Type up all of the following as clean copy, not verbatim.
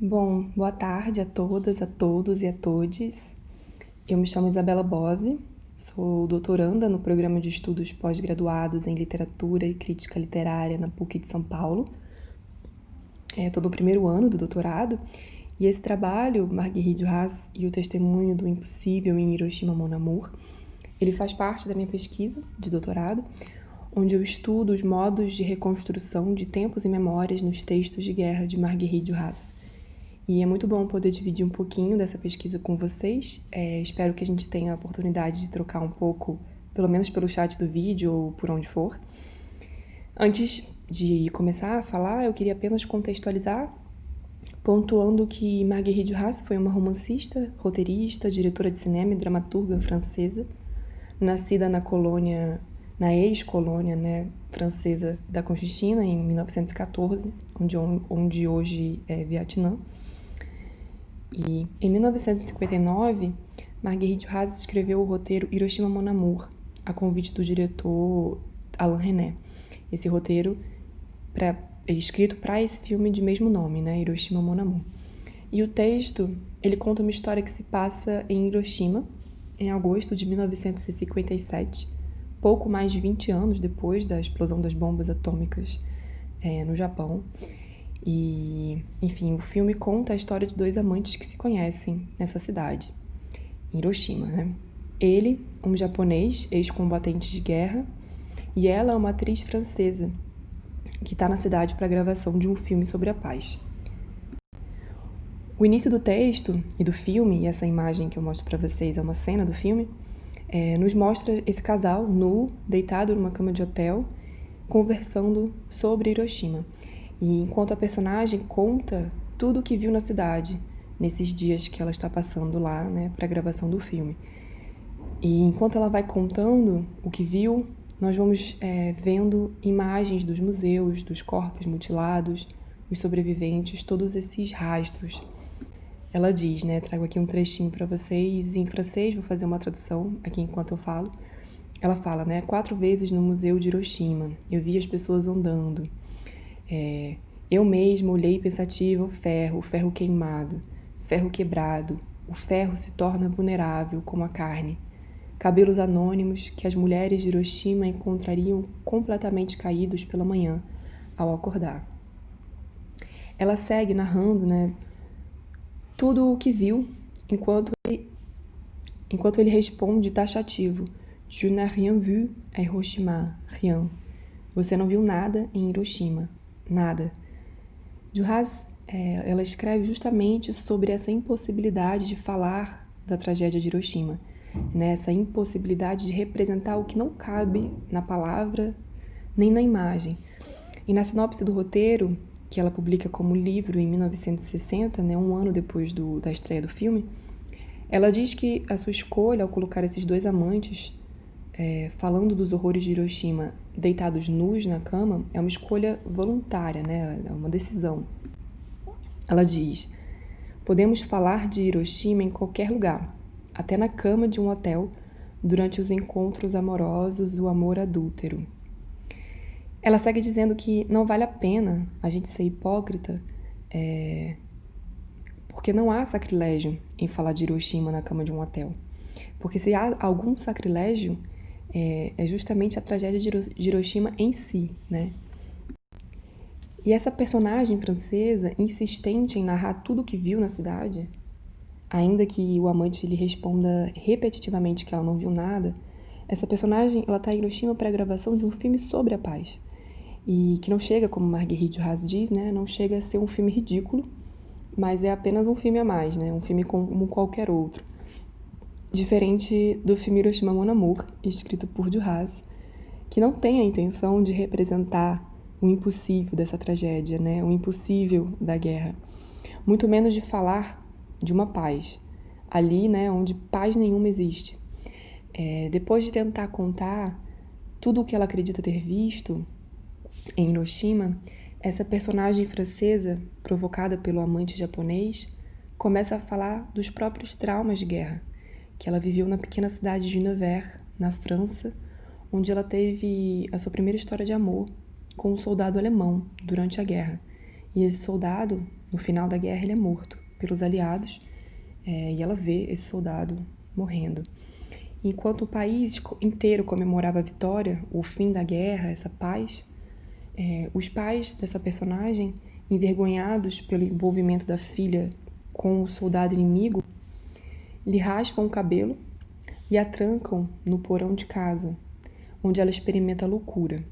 Bom, boa tarde a todas, a todos e a todes. Eu me chamo Isabela Bose, sou doutoranda no Programa de Estudos Pós-Graduados em Literatura e Crítica Literária na PUC de São Paulo. Estou no primeiro ano do doutorado e esse trabalho, Marguerite Duras e o Testemunho do Impossível em Hiroshima Mon Amour, ele faz parte da minha pesquisa de doutorado, onde eu estudo os modos de reconstrução de tempos e memórias nos textos de guerra de Marguerite Duras. E é muito bom poder dividir um pouquinho dessa pesquisa com vocês. Espero que a gente tenha a oportunidade de trocar um pouco, pelo menos pelo chat do vídeo ou por onde for. Antes de começar a falar, eu queria apenas contextualizar, pontuando que Marguerite Duras foi uma romancista, roteirista, diretora de cinema e dramaturga francesa, nascida na ex-colônia, francesa da Conchichina, em 1914, onde hoje é Vietnã. E em 1959, Marguerite Duras escreveu o roteiro Hiroshima Mon Amour, a convite do diretor Alain Resnais. Esse roteiro é escrito para esse filme de mesmo nome, Hiroshima Mon Amour. E o texto, ele conta uma história que se passa em Hiroshima, em agosto de 1957, pouco mais de 20 anos depois da explosão das bombas atômicas no Japão. E, enfim, o filme conta a história de dois amantes que se conhecem nessa cidade, em Hiroshima, Ele, um japonês, ex-combatente de guerra, e ela, uma atriz francesa, que está na cidade para a gravação de um filme sobre a paz. O início do texto e do filme, e essa imagem que eu mostro para vocês é uma cena do filme, nos mostra esse casal nu, deitado numa cama de hotel, conversando sobre Hiroshima. E enquanto a personagem conta tudo o que viu na cidade, nesses dias que ela está passando lá, para a gravação do filme. E enquanto ela vai contando o que viu, nós vamos vendo imagens dos museus, dos corpos mutilados, os sobreviventes, todos esses rastros. Ela diz, trago aqui um trechinho para vocês em francês, vou fazer uma tradução aqui enquanto eu falo. Ela fala, 4 vezes no museu de Hiroshima, eu vi as pessoas andando. Eu mesma olhei pensativa o ferro queimado, ferro quebrado, o ferro se torna vulnerável como a carne. Cabelos anônimos que as mulheres de Hiroshima encontrariam completamente caídos pela manhã ao acordar. Ela segue narrando, tudo o que viu, enquanto ele responde taxativo: Je n'ai rien vu à Hiroshima, rien. Você não viu nada em Hiroshima, nada. Duras, ela escreve justamente sobre essa impossibilidade de falar da tragédia de Hiroshima, essa impossibilidade de representar o que não cabe na palavra nem na imagem. E na sinopse do roteiro, que ela publica como livro em 1960, um ano depois da estreia do filme, ela diz que a sua escolha ao colocar esses dois amantes falando dos horrores de Hiroshima deitados nus na cama é uma escolha voluntária, é uma decisão. Ela diz: podemos falar de Hiroshima em qualquer lugar, até na cama de um hotel, durante os encontros amorosos do amor adúltero. Ela segue dizendo que não vale a pena a gente ser hipócrita, porque não há sacrilégio em falar de Hiroshima na cama de um hotel. Porque se há algum sacrilégio, é justamente a tragédia de Hiroshima em si, E essa personagem francesa, insistente em narrar tudo o que viu na cidade, ainda que o amante lhe responda repetitivamente que ela não viu nada, essa personagem ela está em Hiroshima para a gravação de um filme sobre a paz. E que não chega, como Marguerite Duras diz, não chega a ser um filme ridículo, mas é apenas um filme a mais, um filme como qualquer outro. Diferente do filme Hiroshima Mon Amour, escrito por Duras, que não tem a intenção de representar o impossível dessa tragédia, o impossível da guerra, muito menos de falar de uma paz, ali onde paz nenhuma existe. Depois de tentar contar tudo o que ela acredita ter visto em Hiroshima, essa personagem francesa, provocada pelo amante japonês, começa a falar dos próprios traumas de guerra, que ela viveu na pequena cidade de Nevers, na França, onde ela teve a sua primeira história de amor com um soldado alemão durante a guerra. E esse soldado, No final da guerra, ele é morto pelos aliados e ela vê esse soldado morrendo. Enquanto o país inteiro comemorava a vitória, o fim da guerra, essa paz, os pais dessa personagem, envergonhados pelo envolvimento da filha com o soldado inimigo, lhe raspam o cabelo e a trancam no porão de casa, onde ela experimenta a loucura.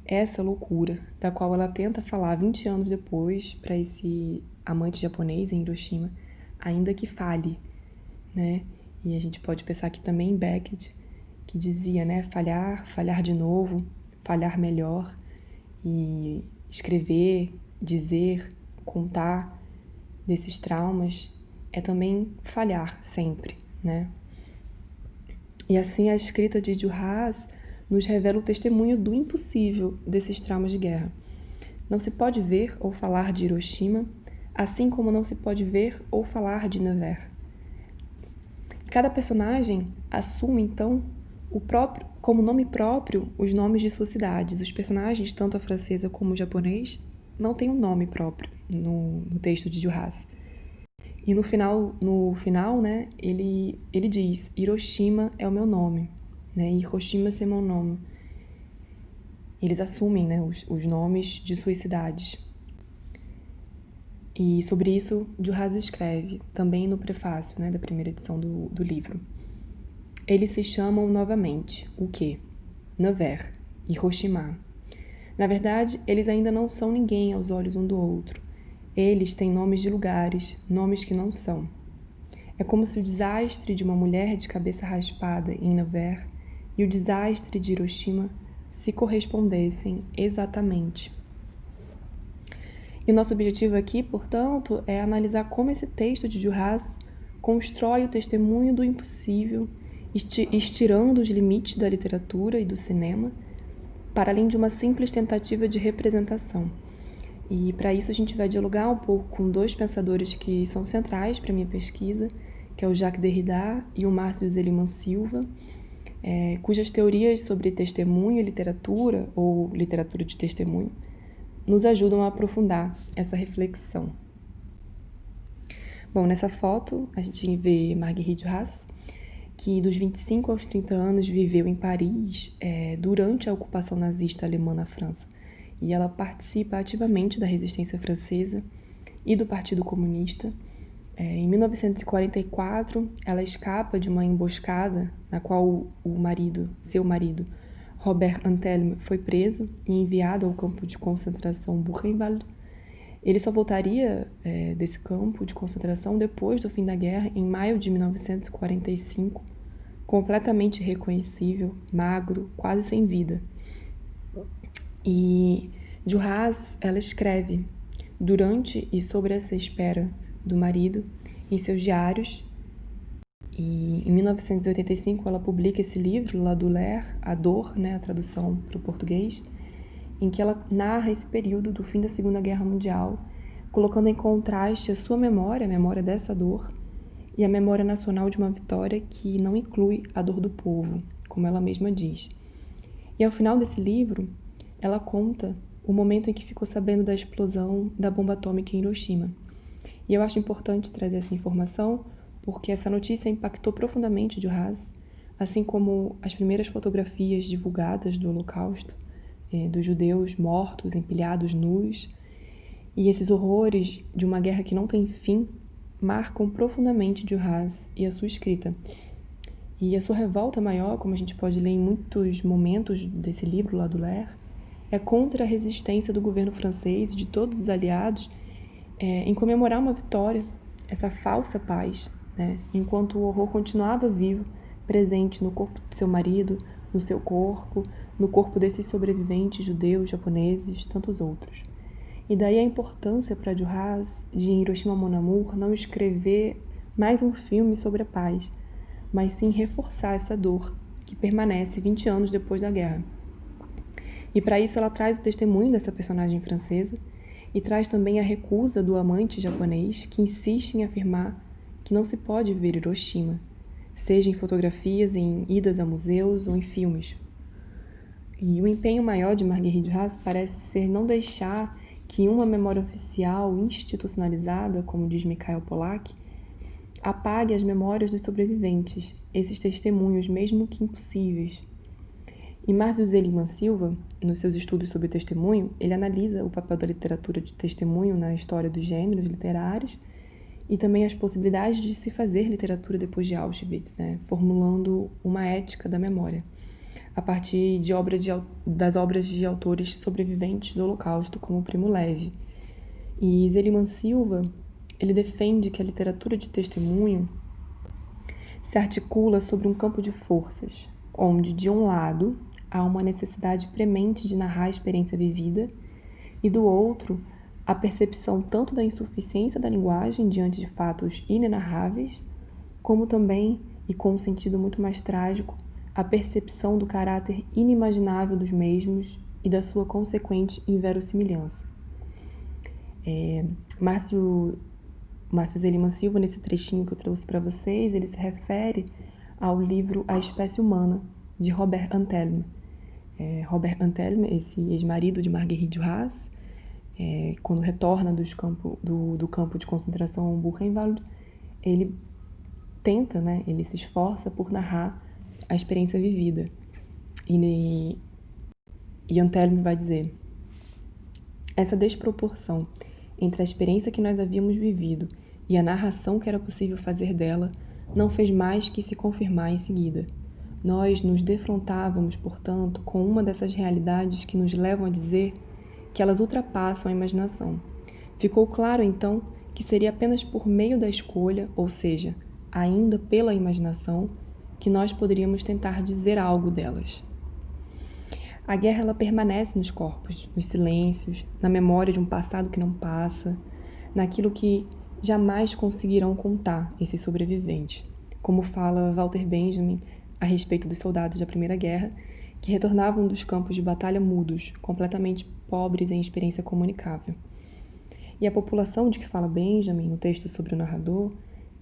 Essa loucura, da qual ela tenta falar 20 anos depois para esse amante japonês em Hiroshima, ainda que falhe, né? E a gente pode pensar aqui também em Beckett, que dizia, né, falhar de novo, falhar melhor, e escrever, dizer, contar desses traumas é também falhar sempre, né? E assim a escrita de Juhas nos revela o testemunho do impossível desses traumas de guerra. Não se pode ver ou falar de Hiroshima, assim como não se pode ver ou falar de Nevers. Cada personagem assume, então, como nome próprio os nomes de suas cidades. Os personagens, tanto a francesa como o japonês, não têm um nome próprio no texto de Juhas. E no final, né, ele diz: Hiroshima é o meu nome, né? Hiroshima é meu nome. Eles assumem, né, os nomes de suas cidades. E sobre isso, Juhas escreve, também no prefácio, né, da primeira edição do livro. Eles se chamam novamente, o quê? Nevers, Hiroshima. Na verdade, eles ainda não são ninguém aos olhos um do outro. Eles têm nomes de lugares, nomes que não são. É como se o desastre de uma mulher de cabeça raspada em Nevers e o desastre de Hiroshima se correspondessem exatamente. E o nosso objetivo aqui, portanto, é analisar como esse texto de Juhas constrói o testemunho do impossível, estirando os limites da literatura e do cinema, para além de uma simples tentativa de representação. E para isso a gente vai dialogar um pouco com dois pensadores que são centrais para a minha pesquisa, que é o Jacques Derrida e o Márcio Zeliman Silva, cujas teorias sobre testemunho e literatura, ou literatura de testemunho, nos ajudam a aprofundar essa reflexão. Bom, nessa foto a gente vê Marguerite Duras, que dos 25 aos 30 anos viveu em Paris durante a ocupação nazista alemã na França. E ela participa ativamente da resistência francesa e do Partido Comunista. Em 1944, ela escapa de uma emboscada na qual seu marido, Robert Antelme, foi preso e enviado ao campo de concentração Buchenwald. Ele só voltaria desse campo de concentração depois do fim da guerra, em maio de 1945, completamente irreconhecível, magro, quase sem vida. E Juhas, ela escreve durante e sobre essa espera do marido em seus diários. E em 1985 ela publica esse livro, La Douleur, A Dor, né, a tradução para o português, em que ela narra esse período do fim da Segunda Guerra Mundial, colocando em contraste a sua memória, a memória dessa dor, e a memória nacional de uma vitória que não inclui a dor do povo, como ela mesma diz. E ao final desse livro, ela conta o momento em que ficou sabendo da explosão da bomba atômica em Hiroshima. E eu acho importante trazer essa informação porque essa notícia impactou profundamente Juhas, assim como as primeiras fotografias divulgadas do Holocausto, dos judeus mortos, empilhados nus. E esses horrores de uma guerra que não tem fim marcam profundamente Juhas e a sua escrita. E a sua revolta maior, como a gente pode ler em muitos momentos desse livro, La Douleur, é contra a resistência do governo francês e de todos os aliados em comemorar uma vitória, essa falsa paz, né? Enquanto o horror continuava vivo, presente no corpo de seu marido, no seu corpo, no corpo desses sobreviventes judeus, japoneses, tantos outros. E daí a importância para Juhas de em Hiroshima Mon Amour não escrever mais um filme sobre a paz, mas sim reforçar essa dor que permanece 20 anos depois da guerra. E para isso ela traz o testemunho dessa personagem francesa e traz também a recusa do amante japonês que insiste em afirmar que não se pode ver Hiroshima, seja em fotografias, em idas a museus ou em filmes. E o empenho maior de Marguerite Duras parece ser não deixar que uma memória oficial institucionalizada, como diz Mikhail Polak, apague as memórias dos sobreviventes, esses testemunhos, mesmo que impossíveis. E Márcio Zeliman Silva, nos seus estudos sobre testemunho, ele analisa o papel da literatura de testemunho na história dos gêneros literários e também as possibilidades de se fazer literatura depois de Auschwitz, né? Formulando uma ética da memória, a partir das obras de autores sobreviventes do Holocausto, como Primo Levi. E Zeliman Silva, ele defende que a literatura de testemunho se articula sobre um campo de forças, onde, de um lado, há uma necessidade premente de narrar a experiência vivida, e do outro, a percepção tanto da insuficiência da linguagem diante de fatos inenarráveis, como também, e com um sentido muito mais trágico, a percepção do caráter inimaginável dos mesmos e da sua consequente inverossimilhança. Márcio Zeliman Silva, nesse trechinho que eu trouxe para vocês, ele se refere ao livro A Espécie Humana, de Robert Antelme. Robert Antelme, esse ex-marido de Marguerite Duras, quando retorna do campo de concentração Buchenwald, ele tenta, né, ele se esforça por narrar a experiência vivida. E Antelme vai dizer: essa desproporção entre a experiência que nós havíamos vivido e a narração que era possível fazer dela não fez mais que se confirmar em seguida. Nós nos defrontávamos, portanto, com uma dessas realidades que nos levam a dizer que elas ultrapassam a imaginação. Ficou claro, então, que seria apenas por meio da escolha, ou seja, ainda pela imaginação, que nós poderíamos tentar dizer algo delas. A guerra, ela permanece nos corpos, nos silêncios, na memória de um passado que não passa, naquilo que jamais conseguirão contar esses sobreviventes, como fala Walter Benjamin a respeito dos soldados da Primeira Guerra, que retornavam dos campos de batalha mudos, completamente pobres em experiência comunicável. E a população de que fala Benjamin no texto sobre o narrador,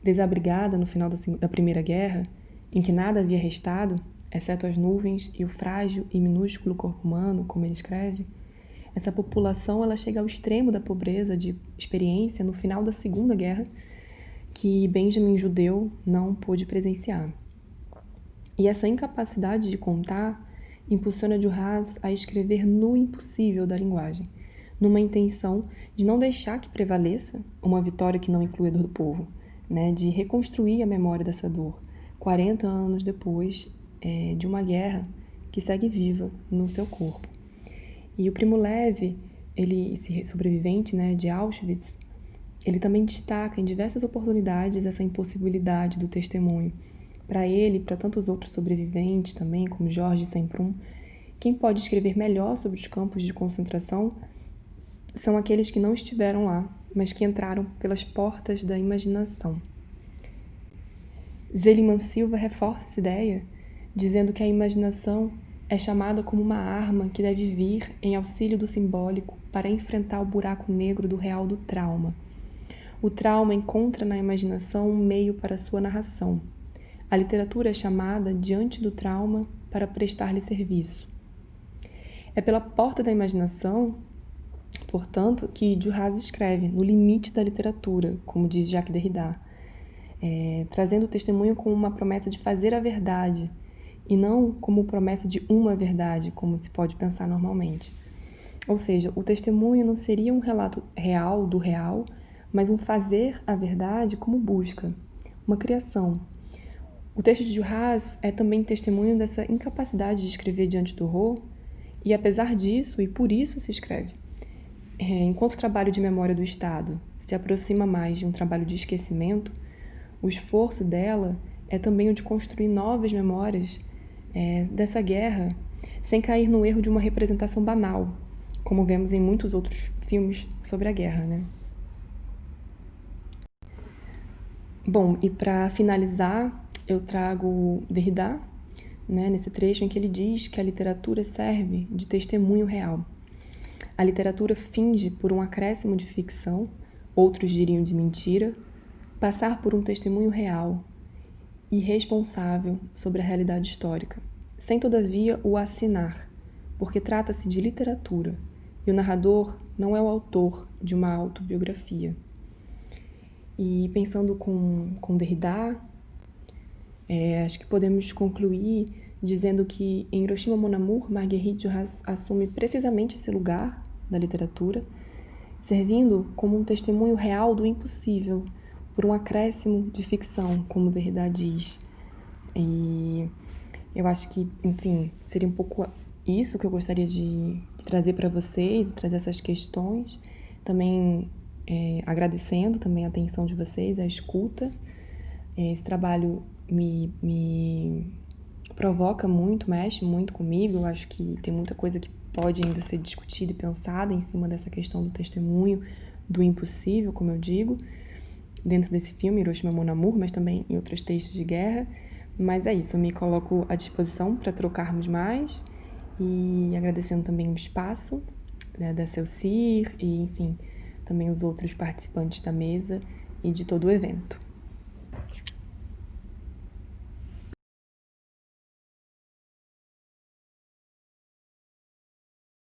desabrigada no final da Primeira Guerra, em que nada havia restado, exceto as nuvens e o frágil e minúsculo corpo humano, como ele escreve, essa população ela chega ao extremo da pobreza de experiência no final da Segunda Guerra, que Benjamin judeu não pôde presenciar. E essa incapacidade de contar impulsiona Duras a escrever no impossível da linguagem, numa intenção de não deixar que prevaleça uma vitória que não inclui a dor do povo, né, de reconstruir a memória dessa dor, 40 anos depois de uma guerra que segue viva no seu corpo. E o Primo Levi, esse sobrevivente, né, de Auschwitz, ele também destaca em diversas oportunidades essa impossibilidade do testemunho. Para ele e para tantos outros sobreviventes também, como Georges Semprún, quem pode escrever melhor sobre os campos de concentração são aqueles que não estiveram lá, mas que entraram pelas portas da imaginação. Zeliman Silva reforça essa ideia, dizendo que a imaginação é chamada como uma arma que deve vir em auxílio do simbólico para enfrentar o buraco negro do real do trauma. O trauma encontra na imaginação um meio para sua narração. A literatura é chamada diante do trauma para prestar-lhe serviço. É pela porta da imaginação, portanto, que Duras escreve no limite da literatura, como diz Jacques Derrida, trazendo o testemunho como uma promessa de fazer a verdade, e não como promessa de uma verdade, como se pode pensar normalmente. Ou seja, o testemunho não seria um relato real do real, mas um fazer a verdade como busca, uma criação. O texto de Duras é também testemunho dessa incapacidade de escrever diante do horror, e apesar disso, e por isso se escreve. Enquanto o trabalho de memória do Estado se aproxima mais de um trabalho de esquecimento, o esforço dela é também o de construir novas memórias dessa guerra, sem cair no erro de uma representação banal, como vemos em muitos outros filmes sobre a guerra, né? Bom, e para finalizar, eu trago Derrida, né, nesse trecho em que ele diz que a literatura serve de testemunho real. A literatura finge, por um acréscimo de ficção, outros diriam de mentira, passar por um testemunho real, irresponsável sobre a realidade histórica, sem todavia o assinar, porque trata-se de literatura, e o narrador não é o autor de uma autobiografia. E pensando com Derrida, acho que podemos concluir dizendo que em Hiroshima Mon Amour, Marguerite Duras assume precisamente esse lugar da literatura, servindo como um testemunho real do impossível, por um acréscimo de ficção, como Derrida diz. E eu acho que, enfim, seria um pouco isso que eu gostaria de trazer para vocês, trazer essas questões. Também agradecendo também a atenção de vocês, a escuta. Esse trabalho me provoca muito, mexe muito comigo. Eu acho que tem muita coisa que pode ainda ser discutida e pensada em cima dessa questão do testemunho, do impossível, como eu digo, dentro desse filme, Hiroshima Mon Amour, mas também em outros textos de guerra. Mas é isso, eu me coloco à disposição para trocarmos mais e agradecendo também o espaço, né, da Celcir e, enfim, também os outros participantes da mesa e de todo o evento.